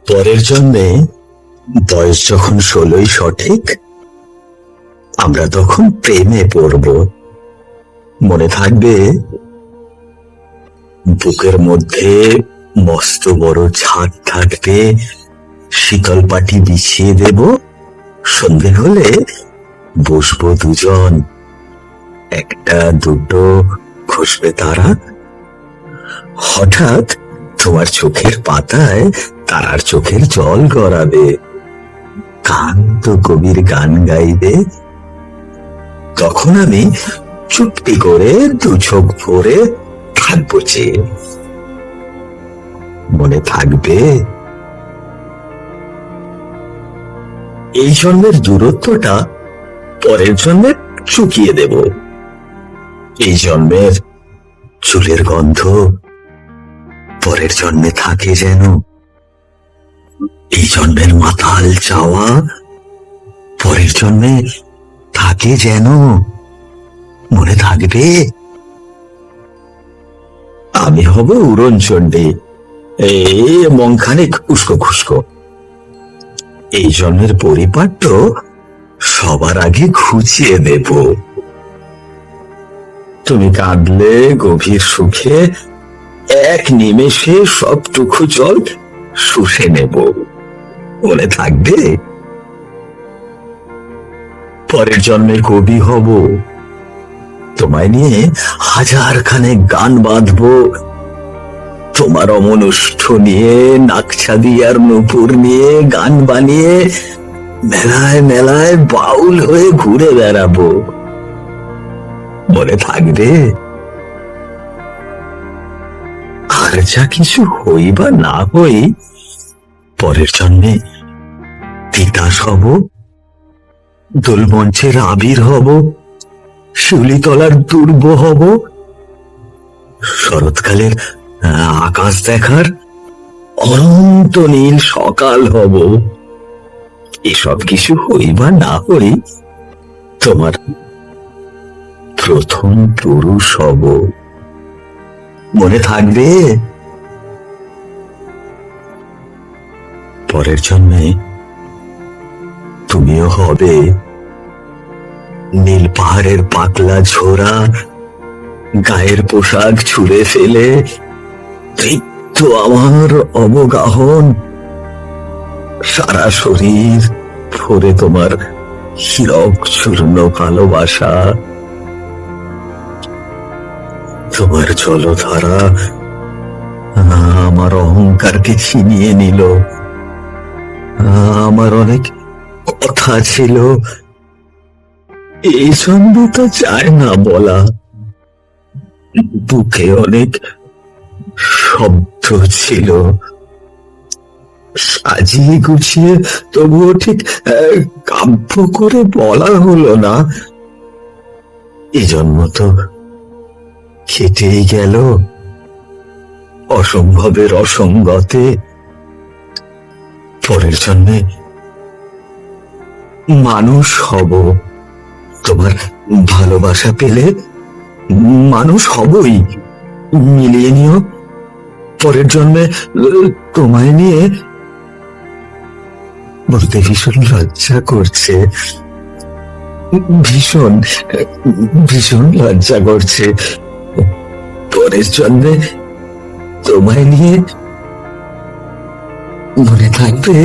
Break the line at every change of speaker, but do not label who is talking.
পরের জন্মে বয়স যখন 16ই সঠিক, আমরা তখন প্রেমে পড়ব। মনে থাকবে, বুকের মধ্যে মস্ত বড় ছাদ থাকবে, শীতল পাটি বিছিয়ে দেব, সন্ধে হলে বসবো দুজন, একটা দুটো খসবে তারা। হঠাৎ তোমার চোখের পাতায় তারার চোখের জল গড়াবে, কান্ত কবির গান গাইবে। তখন আমি চুপটি করে দু চোখ ভরে থাকবো চেয়ে। মনে থাকবে? এই জন্মের দূরত্বটা পরের জন্মে চুকিয়ে দেব। এই জন্মের চুলের গন্ধ পরের জন্মে থাকে যেন। এই জন্মের মাতাল চাওয়া পরের জন্মে থাকে যেন। মনে থাকবে? আমি হব উড়নচণ্ডী, এই মংখানেক উস্কো খুস্কো। এই জন্মের পরিপাট্য সবার আগে ঘুচিয়ে দেব। তুমি কাঁদলে গভীর সুখে এক নিমেষে সবটুকু জল শুষে নেব। মনে থাকবে? পরের জন্মের কবি হব, তোমায় নিয়ে হাজার খানেক গান বাঁধবো। তোমার অমনুষ্ঠ নিয়ে, নাকছাদি আর নূপুর নিয়ে গান বানিয়ে মেলায় মেলায় বাউল হয়ে ঘুরে বেড়াবো। মনে থাকবে? আর যা কিছু হই বা না হই, পরের জন্মে তিতাস হব, দোলমঞ্চের আবির হব, শিউলিতলার দুর্ব হব, শরৎকালের আকাশ দেখার অনন্ত নীল সকাল হব। এসব কিছু হই বা না হই, তোমার প্রথম পুরুষ হব। মনে থাকবে? পরের জন্মে তুমিও হবে নীল পাহাড়ের পাতলা ঝোড়া, গায়ের পোশাক ছুঁড়ে ফেলে তৃপ্ত আমার অবগাহন। সারা শরীর ভরে তোমার হীরক চূর্ণ ভালোবাসা। তোমার জলধারা আমার অহংকারকে ছিনিয়ে নিল। আমার অনেক কথা ছিল, এই জন্মে তো চায় না বলা। বুকে অনেক শব্দ ছিল, সাজিয়ে গুছিয়ে তবুও ঠিক কাব্য করে বলা হলো না। এই জন্ম তো কেটেই গেল অসম্ভবের অসঙ্গতে। পরের জন্মে মানুষ হব, তোমার ভালোবাসা পেলে মানুষ হবই। মিলিয়ে নিও। পরের জন্মে তোমায় নিয়ে বলতে ভীষণ লজ্জা করছে, ভীষণ ভীষণ লজ্জা করছে। পরের জন্মে তোমায় নিয়ে, মনে থাকবে?